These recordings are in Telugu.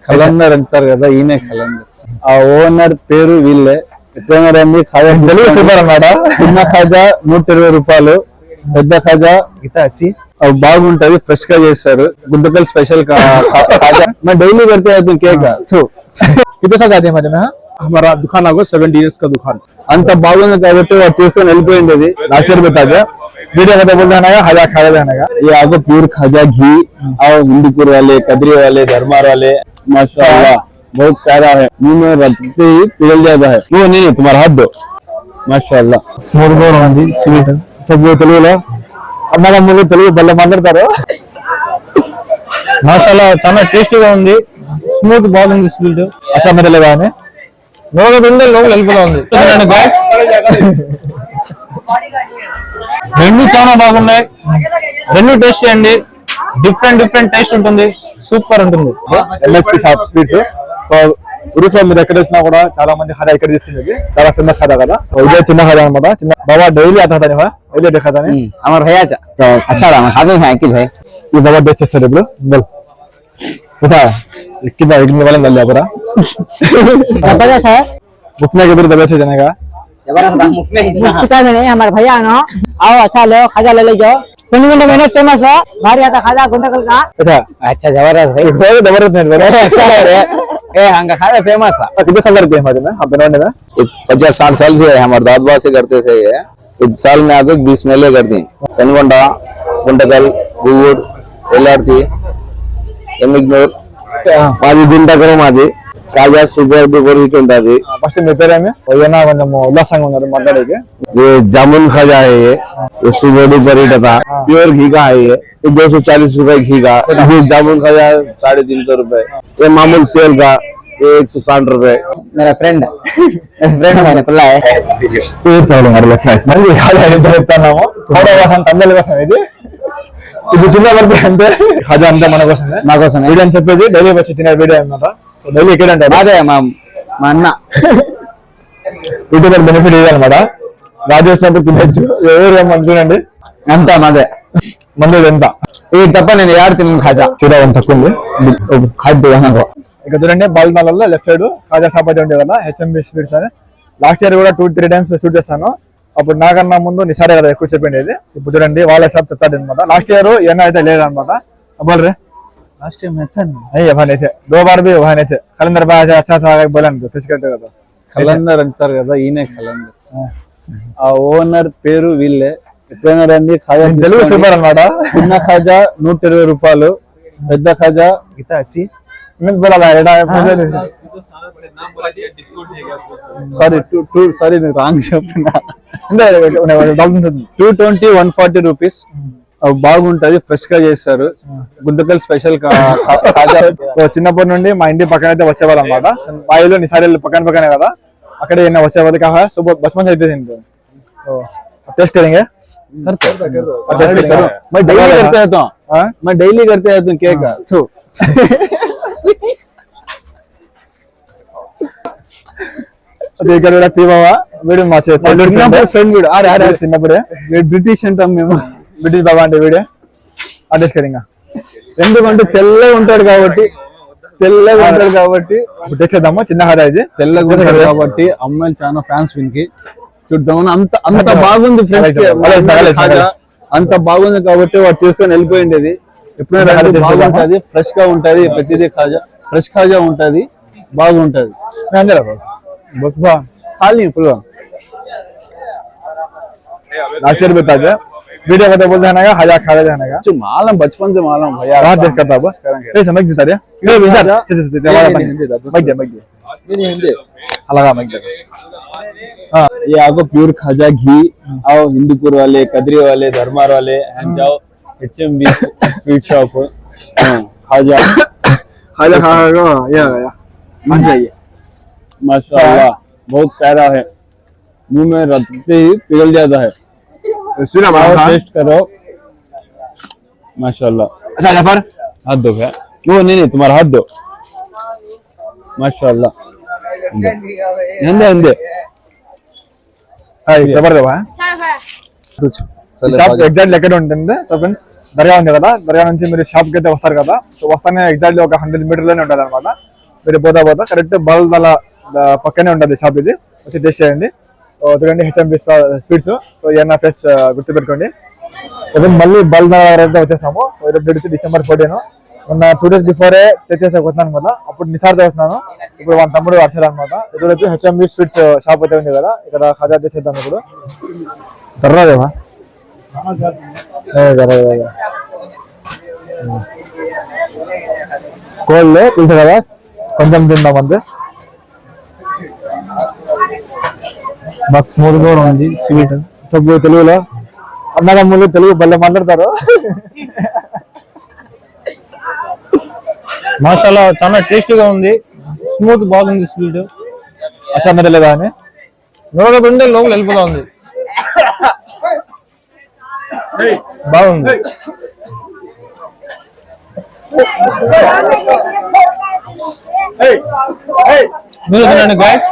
కలందర్ అంటారు కదా, ఈయనే కలందర్. ఆ ఓనర్ పేరు వీళ్ళే. ఎట్లయినా రండి, ఖాజా తెలుగు సూపర్ అన్నమాట. చిన్న ఖాజా 120 రూపాయలు, పెద్ద ఖాజా బాగుంటది, ఫ్రెష్ గా చేస్తారు. గుంతకల్ స్పెషల్ ఖాజా డైలీ करते हैं केक कितने साल जाते हैं हमारे में? हमारा दुकान आगो 70 इयर्स का दुकान. అంత బాగుంది కాబట్టి వాడు తీసుకొని వెళ్ళిపోయింది. लास्ट ईयर बता दिया वीडियो का बोल देना है, खाजा खा देना है. ये आगो प्योर खाजा घी और हिंदूपुर वाले, कदरी वाले, धर्मार वाले, माशाल्लाह बहुत प्यारा है. मुंह में रखते ही पिघल जाता है. वो नहीं तुम्हारा हाथ दो. माशाल्लाह स्मूथ గా ఉంది, స్వీట్. తెలుగులో అన్నదమ్ములు తెలుగు బల్ల మాట్లాడతారు. మాషాల్లాహ్ చాలా టేస్టీగా ఉంది, స్మూత్ బాగుంది, స్వీట్ అసలు మెదలేగానే నోరు తింటే లోపల వెళ్ళిపోతా ఉంది. రెండు చాలా బాగున్నాయి, రెండు టేస్ట్ చేయండి. డిఫరెంట్ టేస్ట్ ఉంటుంది, సూపర్ ఉంటుంది. ఎంఎస్పీ స్వీట్స్ ఉరుఫ్ లో మీరు ఎక్కడ వచ్చినా కూడా చాలా మంది ఖాదా ఇక్కడ తీసుకునేది, చాలా ఫేమస్ ఖాదా కదా. ఇదే చిన్న ఖాదా అనమాట. చిన్న బాబా డైలీ आता था డైలీ देखा था नहीं हमारा भैया अच्छा रहा खाते हैं कि भाई ये बाबा देख सकते हो. बोल बता कितना एक वाला डाल लिया पूरा पचास है उतना के दूर दबे थे जाने का में नहीं. हमारे भैया ना आओ, अच्छा लो, खाजा ले जाओ. गुंडा मैंने फेमस है, भारी आता खाजा गुंडकल का. अच्छा जबरदस्त है, जबरदस्त नहीं अच्छा लग रहा है. ए हंगा खाजा फेमस है. कितने साल करते हैं हमारे में हम बनवाने में? 50-60 साल से हमारे दादा से करते थे. ये एक साल में आगे 20 मेले करते हैं. कनगोंडा, गुंडकल, गुवुड, एलआरटी, एमिग्नूर, मादी गुंडकल मादी కాజా సూపర్ డూపర్ హిట్ ఉంటది. ఫస్ట్ మీ పేరేమే ఓయనా కొంచెం ఉల్లాసంగా ఉన్నారు మాట్లాడేకి. ये जामुन खाजा है, ये सुपर डुपर हिट था. प्योर घी का है, ये 240 रुपए घी का. ये जामुन खाजा 350 रुपए. ये मामूल तेल का, ये 160 रुपए. मेरा फ्रेंड मैंने खुला है. మరి ఖాజా ఎంత చెప్తున్నాము, ఫోటో కోసం తండ్రి కోసం ఇది తిన్న వరకు అంటే ఖాజా అంతా మన కోసమే, మా కోసం వీడియో అని చెప్పేది డైలీ వచ్చి తినే వీడియో అన్నమాట. డైలీ ఇక్కడ అంటే అదే మా అన్న యూట్యూబర్ బెనిఫిట్ ఇదనమాట. రాజు వచ్చినప్పుడు తినచ్చు, ఎవరు ఏమంటున్నాండి అంతా మాదే. మంది ఎంత ఇది తప్ప నేను యాడ్ తిన్నాను ఖాజా. చూడ తక్కువ ఉంది. ఇక చూడండి బాల్నాలలో లెఫ్ట్ సైడ్ ఖాజా షాప్ అయితే ఉండే కదా, హెచ్ఎంబి స్వీట్స్ అని. లాస్ట్ ఇయర్ కూడా 2-3 టైమ్స్ షూట్ చేస్తాను. అప్పుడు నాకన్నా ముందు నిసారే కదా ఎక్కువ చెప్పిండేది. ఇప్పుడు చూడండి వాళ్ళ షాప్ చెప్తాడు అనమాట. లాస్ట్ ఇయర్ ఏమైనా అయితే లేదనమాట. बोल रहे लास्ट टाइम में था नहीं वहाँ नहीं थे, 2 बार भी वहाँ नहीं थे. कलंदर भाई अच्छा सा बोला फिश कटे కదా కలందర్ అంటారు కదా, ఈయనే కలందర్. ఆ ఓనర్ పేరు వీళ్ళే. ఎట్లయినా రండి, ఖాజా తెలుగు సూపర్ అన్నమాట. చిన్న ఖాజా 120 రూపాయలు, పెద్ద ఖాజా మీకు बोला సారీ నేను రాంగ్ చెప్తున్నా. 220, 140 రూపీస్. బాగుంటది, ఫ్రెష్ గా చేస్తారు. గుంతకల్ స్పెషల్ ఖాజా. చిన్నప్పటి నుండి మా ఇంటి పక్కన అయితే వచ్చేవాళ్ళు అనమాట. మా ఇల్లు నిసారేళ్ళు పక్కనే కదా, అక్కడే వచ్చేవాళ్ళు. కాహా సుబహ बचपन से थे इनको टेस्ट करेंगे. मैं डेली करते रहता हूँ, मैं डेली करते रहता हूँ केक. అది ఇక్కడ తీవా వీడు మా చిన్నప్పుడు ఫ్రెండ్ వీడు. అరే చిన్నప్పుడే బ్రిటిష్ అంటాం మేము. బ్రిటిష్ బాబా అంటే వీడే అడ్రస్ కరింగా. ఎందుకంటే తెల్లగా ఉంటాడు కాబట్టి టేస్ట్ చేద్దాము. చిన్న ఖాజా ఇది తెల్లగా ఉంటాడు కాబట్టి అమ్మాయిలు చాలా ఫ్యాన్స్ వీనికి. చూద్దాం అంత బాగుంది ఫ్రెండ్స్, అంత బాగుంది కాబట్టి వాడు తీసుకొని వెళ్ళిపోయింది. ఎప్పుడైనా బాగుంటది, ఫ్రెష్ గా ఉంటది. ప్రతిదీ ఖాజా ఫ్రెష్ ఖాజా ఉంటది, బాగుంటది. ఖాళీ ఫుల్ लास्ट ईयर बता दे वीडियो बता बोलते हैं ना खाजा खा जाने का. मालूम बचपन से मालूम भैया, बात देख करता बस ये समझ देता रे ये विचार हिंदी अलग मग दे. हां ये आपको प्योर खाजा घी आओ, हिंदूपुर वाले, कदरी वाले, धर्मार वाले एंड जाओ एचएमबी स्वीट शॉप. खाजा खा ये खाजा ये माशाल्लाह बहुत प्यारा है, मुंह में रखते ही पिघल जाता है. सुना टेस्ट करो माशाल्लाह. अच्छा जफर हाथ दो भैया. वो नहीं तुम्हारा हाथ दो. माशाल्लाह अंदे हाय जबर दे भाई. షాప్ ఎగ్జాక్ట్లీ ఎక్కడ ఉంటుంది సో ఫ్రెండ్స్, దర్గా ఉంది కదా, దర్గా నుంచి మీరు షాప్ కి అయితే వస్తారు కదా. సో వస్తానే ఎగ్జాక్ట్లీ ఒక 100 మీటర్లోనే ఉంటుంది అనమాట. మీరు పోతా కరెక్ట్ బల్దల పక్కనే ఉంటుంది షాప్, ఇది వచ్చి టేస్ట్ చేయండి. చూడండి హెచ్ఎంబి స్వీట్స్. సో ఎన్ఎఫ్ఎస్ గుర్తుపెట్టుకోండి. మళ్ళీ బల్దల వచ్చేస్తాము. డిసెంబర్ 14. మొన్న 2 days బిఫోరే తెచ్చేసే వస్తున్నాను అనమాట. అప్పుడు నిసార్తో వస్తున్నాను, ఇప్పుడు వాళ్ళ తమ్ముడు వర్షాలు అనమాట. ఇప్పుడు వచ్చి హెచ్ఎంబి స్వీట్స్ షాప్ అయితే ఉంది కదా, ఇక్కడ ఖజా చేసేద్దాం. ఇప్పుడు తర్రాదేమా కోళ్ళు తెలుసు కదా, కొంచెం తిందాం అంతే. బాగా స్మూత్ కూడా ఉంది, స్వీట్. తెలుగులో అన్నదమ్ములు తెలుగు బల్లె మాట్లాడతారు. మాషాల్లా చాలా టేస్టీగా ఉంది, స్మూత్ బాగుంది, స్వీట్ అచ్చా లేదా అని నోట్లో పెడితే లోపల వెళ్ళిపోతా ఉంది, బాగుంది. మీరు తినండి గైస్.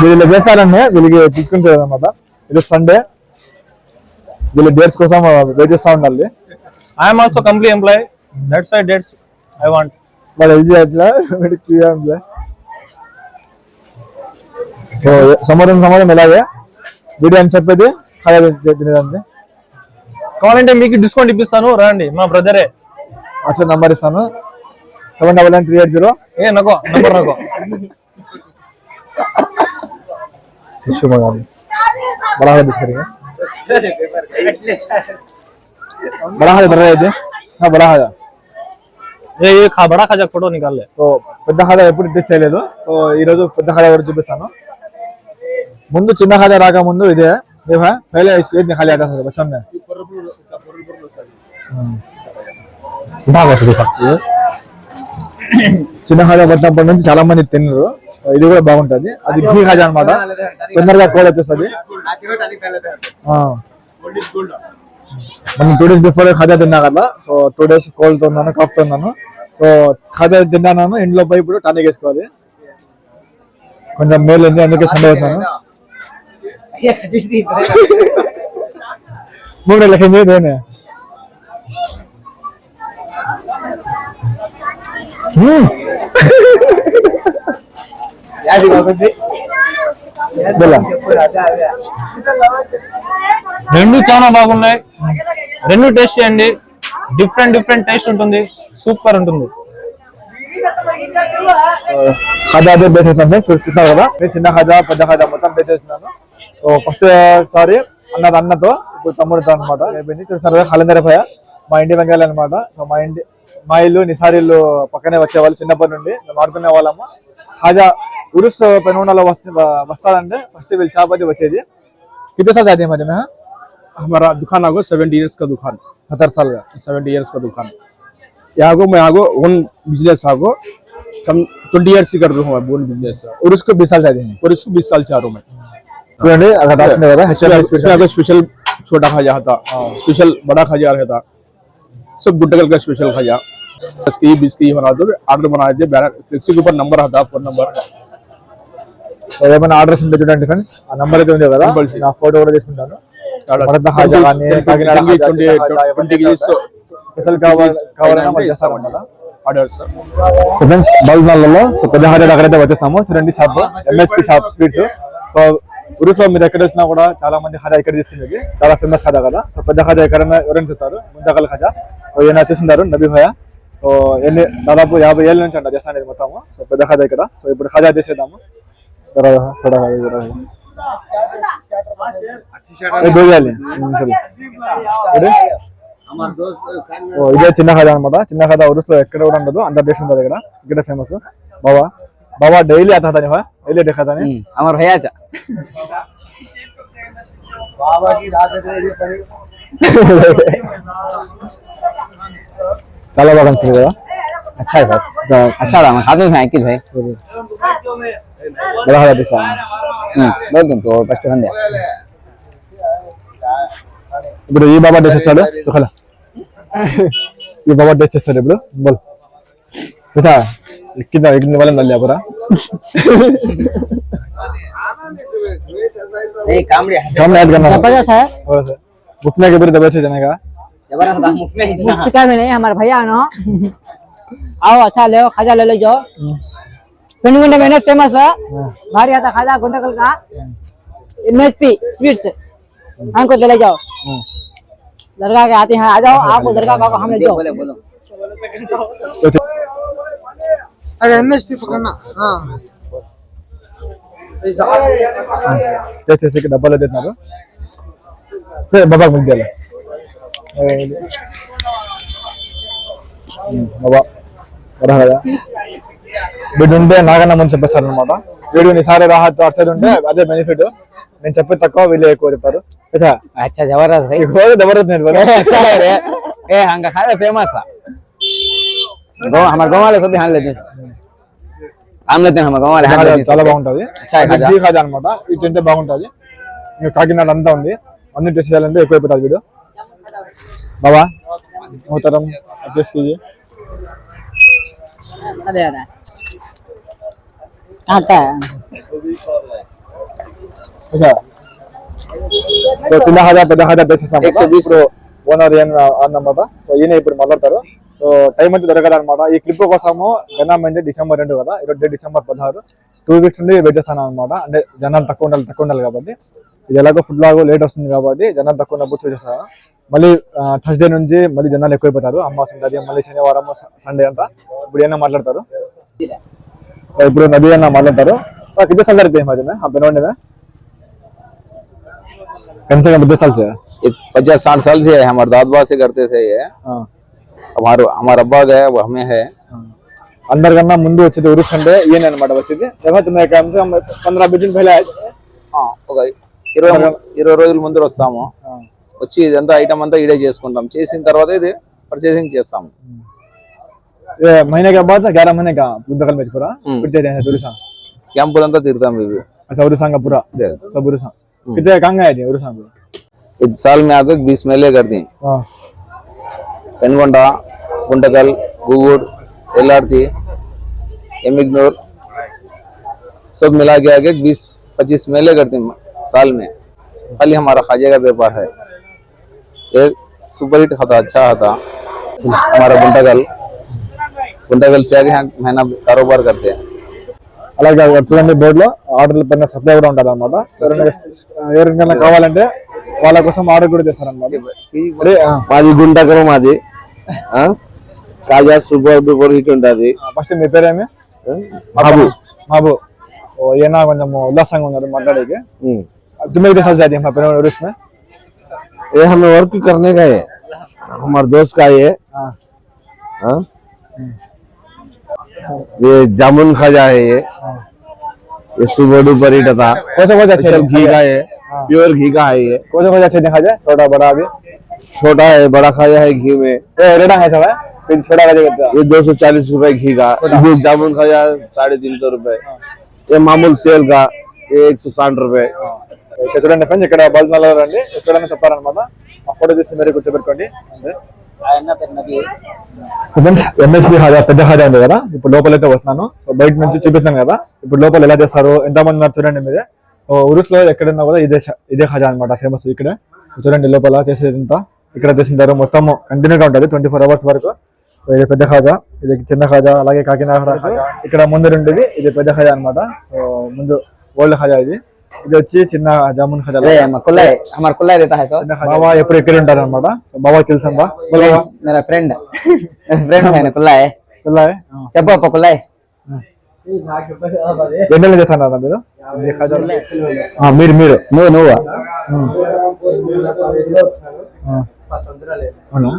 వీళ్ళు చేస్తారని వీళ్ళకి తీసుకుంటారు అనమాట. ఇది సండే, వీళ్ళు డేట్స్ కోసం వెయిట్ చేస్తా ఉండాలి. I'm also complete employ, that's why dates I want. వాళ్ళు ఇది అట్లా సమాధానం ఎలాగే వీడియో అని చెప్పేది తినేదాన్ని. కావాలంటే మీకు డిస్కౌంట్ ఇప్పిస్తాను, రండి, మా బ్రదరే. అసలు నంబర్ ఇస్తాను, 799-380. ఏ నకో నంబర్ నకో. बड़ा है बड़ा है दर्रा है हाँ बड़ा है ఏ బడా ఖజా ఫోటో నికాలే. సో పెద్ద ఖజా ఎప్పుడు టెస్ట్ చేయలేదు. సో ఈ రోజు పెద్ద ఖజా కూడా చూపిస్తాను. ముందు చిన్న ఖజా రాక ముందు ఇదే पहले ये खा लिया था बचपन में. చిన్న ఖజా పట్టినప్పటి నుంచి చాలా మంది తిన్నారు. ఇది కూడా బాగుంటది. అది ఘీ ఖజా అనమాట, తొందరగా కోల్ వచ్చేస్తుంది. మనం 2 days బిఫోర్ ఖజా తిన్నా కదా, సో 2 days కోల్ తో ఉన్నాను, కఫ్ తో ఉన్నాను. సో ఖజా తిన్నాను, ఇంట్లో పోయి ఇప్పుడు టానిక్ వేసుకోవాలి. కొంచెం మేలు ఉంది, అందుకే సండే అవుతున్నాను. 3 లెక్కింది దేనే రెండు చాలా బాగున్నాయి, రెండు టేస్ట్ చేయండి. డిఫరెంట్ టేస్ట్ ఉంటుంది, సూపర్ ఉంటుంది. ఖజా అదే బేస్ అవుతుంది చూస్తున్నారు కదా, చిన్న ఖజా పెద్ద ఖజా మొత్తం బేస్ చేస్తున్నాను. సో ఫస్ట్ సారి అన్నతో ఇప్పుడు తమ్ముడితో అనమాట అయిపోయింది. చూస్తున్నారు కదా ఖాళీ మా ఇంటి వెంకాయలు అనమాట. సో మా ఇల్లు నిసార్ ఇల్లు పక్కనే వచ్చేవాళ్ళు, చిన్నప్పటి నుండి మేము ఆడుకునే వాళ్ళము. ఖజా ఉరుస్ పెనుగొండలో వస్తాదంటే ఫస్ట్ వీళ్ళు చాపతి వచ్చేది. कितने साल जाते हैं हमारे में? हमारा दुकान आगो 70 years का दुकान, 70 साल का 70 years का दुकान. यहाँ को मैं आगो ओन बिजनेस आगो कम 20 years से कर रहा हूँ ओन बिजनेस. और उसको 20 साल जाते हैं. और इसको 20 साल चारों में. చూడండి అక్కడ రాసిన కదా इसमें स्पेशल छोटा खाजा था, स्पेशल बड़ा खाजा रहता, सब गुंटकल का स्पेशल खाजा. 10 की 20 की बना दो, ऑर्डर बनाए थे. फ्लेक्सी के ऊपर नंबर आता, फोन नंबर. ఏమైనా ఆర్డర్స్ ఉంటే చూడండి ఫ్రెండ్స్, ఆ నంబర్ అయితే ఉంది కదా, నా ఫోటో కూడా తీసుకుంటాను. బల్నాలలో పెద్ద హాజర్ అక్కడైతే వచ్చేస్తాము. చూడండి shop MSP shop sweets. So ఉరుసులో మీరు ఎక్కడ వచ్చినా కూడా చాలా మంది ఖజా ఇక్కడ తీసుకునేది, చాలా ఫేమస్ ఖజా కదా. సో పెద్ద ఖజా ఎక్కడైనా ఎవరైనా చూస్తారు, ముందకల్ ఖజా. సో ఈయన వచ్చేసింటారు నబీ భయ్య. సో దాదాపు 50 ఏళ్ళ నుంచి అంట చేస్తాను మొత్తము. సో పెద్ద ఖజా ఇక్కడ. సో ఇప్పుడు ఖజా చేసేద్దాము. ఇదే చిన్న ఖజా అనమాట. చిన్న ఖజా ఉరుసులో ఎక్కడ కూడా ఉండదు, అంత టేస్ట్ ఉంటుంది ఇక్కడ. ఇక్కడ ఫేమస్ बाबा डेली आता था नहीं डेली देखा था नहीं हमारे भैया चा बाबा की रात चलो बाबा चलेगा. अच्छा है भाई, अच्छा था हाथ में साइकिल भाई बड़ा है दिशा बहुत दिन तो फर्स्ट बन गया. ఇప్పుడు ఈ బాబా డేస్ వచ్చాడు చూడాలి. ఈ బాబా డేస్ వచ్చాడు ఇప్పుడు బోల్ बेटा कितना एक दिन वाला नल लिया पूरा नहीं काम ऐड करना जबरदस्त है. घुटने के पूरे दबे से जाने का मुस्तिका में नहीं हमारे भैया ना आओ अच्छा ले खाजा ले जाओ पेनुगुंडा में फेमस है भारी आता खाजा गुंडकल का एमएसपी स्वीट्स हमको ले जाओ दरगाह के आते हैं आ जाओ आपको दरगाह का हम ले जाओ अरे एमएसपी पकड़ना हाँ చేసేసి డబ్బాలో తిన్నారు బాబాకి మిల్ చేయాలి బాబా కదా వీడు ఉంటే నాకన్నా ముందు చెప్పేస్తారు అనమాట వీడు ఈసారి రాహత్ అటు సైడ్ ఉంటే అదే బెనిఫిట్ నేను చెప్పే తక్కువ వీళ్ళు ఎక్కువ చెప్పారు अच्छा जबरदस्त है జబర్దస్త్ నేను अच्छा है रे ए हंगा खाजा फेमस है गांव हमारे गांव वाले सब भी हां लेते हैं हम लेते हैं हमारे गांव वाले हां लेते हैं చాలా బాగుంటది अच्छा है खाजा ఘీ ఖాజా అనమాట ఇది తింటే బాగుంటది ఇంకా కాకినాడ అంతా ఉంది అన్ని టెస్ట్ చేయాలంటే ఎక్కువ అయిపోతుంది వీడు బాబా మొత్తం అడ్జస్ట్ कीजिए अरे अरे आता है अच्छा तो చిన్న ఖాజా పెద్ద ఖాజా తెచ్చిస్తాం 120 ఓనర్ అన్నమాట సో ఈయన ఇప్పుడు మాట్లాడతారు సో టైం అయితే దొరకదు అనమాట ఈ క్లిప్ కోసము జనం అంటే డిసెంబర్ 2 కదా ఈరోజు డిసెంబర్ 16 2 వీక్స్ నుండి వెయిట్ చేస్తాను అనమాట అంటే జనాలు తక్కువ ఉండాలి కాబట్టి ఇది ఎలాగో ఫుడ్ లాగో లేట్ వస్తుంది కాబట్టి జనాలు తక్కువ ఉన్నప్పుడు చూసేస్తాను మళ్ళీ థర్స్డే నుంచి మళ్ళీ జనాలు ఎక్కువైపోతారు అమావాస్య ఉంటుంది మళ్ళీ శనివారం సండే అంతా ఇప్పుడు ఏమైనా మాట్లాడతారు ఇప్పుడు నది అన్న మాట్లాడతారు कितने साल रहते हैं में आप बनवाने में कम से कम 10 साल से 50-60 साल से है हमारे दादा से करते थे ये हमारा अब्बा गए वो हमें है అందరికన్నా ముందు వచ్చేది ఉరుస్ అంటే ఈయన అనమాట వచ్చేది తర్వాత మేము కమ్ సే కమ్ 15-20 दिन पहले ఒక 20 రోజుల ముందు వస్తాము వచ్చి ఇదంతా ఐటమ్ అంతా ఇడే చేసుకుంటాం చేసిన తర్వాత ఇది పర్చేసింగ్ చేస్తాము ये महीने के बाद 11 महीने का गुंडकल में पूरा फिरते रहते हैं उरुसा कैंप अंతా తిరుగుతాం ఇవి अच्छा उरुसा का पूरा सब उरुसा कितने कहां गए थे उरुसा में एक साल में आगे 20 मेले करते हैं हां पेनगोंडा गुंडकल गुगुर एलआरटी एमिग्नोर सब मिला के आगे 20-25 मेले करते हैं साल में खाली हमारा खाजे का व्यापार है एक सुपर हिट खाता अच्छा खाता हमारा गुंडकल से आगे महीना कारोबार करते हैं అలాగే చూడండి బోర్డు లో ఆర్డర్ల పైన సప్లై కూడా ఉంటుంది అనమాట ఎవరికైనా కావాలంటే వాళ్ళ కోసం ఆర్డర్ కూడా చేస్తారన్నమాట మాది గుంటకరం మాది కాజా సూపర్ డూపర్ హిట్ ఉంటుంది ఫస్ట్ మీ పేరేమి బాబు బాబు ఈయన కొంచెం ఉల్లాసంగా ఉన్నారు మాట్లాడేకి तुम्हें कितने साल जाती है उरुस में ये हमें वर्क करने का है हमारे दोस्त का ये हाँ? ये जामुन खाजा है ये सुबह डूपर हिट था कौन सा अच्छे घी का है प्योर घी का है ये कौन सा अच्छे देखा जाए छोटा बड़ा अभी छोटा है बड़ा खाजा है घी में रेडा है सब है फिर छोटा खाजा ये 240 रुपए घी का ये जामुन खाजा 350 रुपए ये मामूल तेल का ये 160 रुपए చూడండి ఫ్రెండ్స్ ఇక్కడ బల్మల రండి ఎక్కడైనా చెప్పారనమాట ఆ ఫోటో చూసి మీరు గుర్తుపెట్టుకోండి ఎంఎస్పీ ఖాజా పెద్ద ఖాజా ఉంది కదా ఇప్పుడు లోపలైతే వస్తున్నాను బయట నుంచి చూపిస్తాను కదా ఇప్పుడు లోపల ఎలా చేస్తారు ఎంతమంది ఉన్నారు చూడండి మీరే ఉరుస్ లో ఎక్కడున్నా కూడా ఇదే ఖాజా అనమాట ఫేమస్ ఇక్కడ చూడండి లోపల చేసేదంతా ఇక్కడ చేసింటారు మొత్తం కంటిన్యూగా ఉంటుంది 24 hours వరకు ఇది పెద్ద ఖాజా ఇది చిన్న ఖాజా అలాగే కాకినాడ ఖాజా ఇక్కడ ముందు ఉండేది ఇది పెద్ద ఖాజా అనమాట ముందు ఓల్డ్ ఖాజా ఇది వచ్చి చిన్న జామున్ ఖాజా हमारा कुल्ला रहता है सो బాబా ఎప్పుడు ఎక్కడ ఉంటారు అనమాట బాబా తెలుసా मेरा फ्रेंड है कुल्ला है చెప్పు అప్ప కుల్లా ఎన్ని నెలలు చేస్తున్నారు మీరు ఈ ఖాజా మీరు నువ్వు అవునా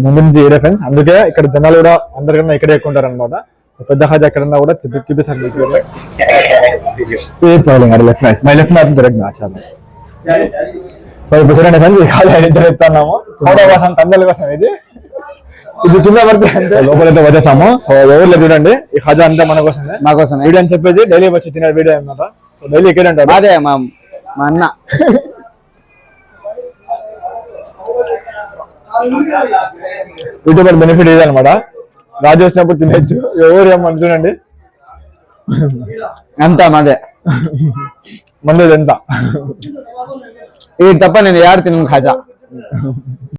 ముందు నుంచి ఏరియా ఫ్రెండ్స్ అందుకే ఇక్కడ జనాలు కూడా అందరికన్నా ఇక్కడే ఎక్కువ ఉంటారు అనమాట పెద్ద ఖాజా ఎక్కడన్నా కూడా చూపిస్తాను మై లెఫ్ట్ మ్యాప్ దొరికిన చాలా సో ఇప్పుడు చూడండి ఫ్రెండ్స్ ఈ ఖాజా ఎడిటర్ చెప్తున్నాము ఫోటో కోసం తందల కోసం ఇది కింద పడితే అంటే లోపలైతే వదిలేస్తాము ఎవరు చూడండి ఈ ఖాజా అంతా మన కోసమే మా కోసం వీడియో అని చెప్పేది డైలీ వచ్చి తినే వీడియో అనమాట డైలీ ఇక్కడ ఉంటారు అదే మా అన్న యూట్యూబర్ బెనిఫిట్ ఇది అనమాట రాజు వచ్చినప్పుడు తినేచ్చు ఎవరు ఏమని చూడండి అంత మాదే మంది ఎంత ఇది తప్ప నేను యాడ్ తిన్నాను ఖాజా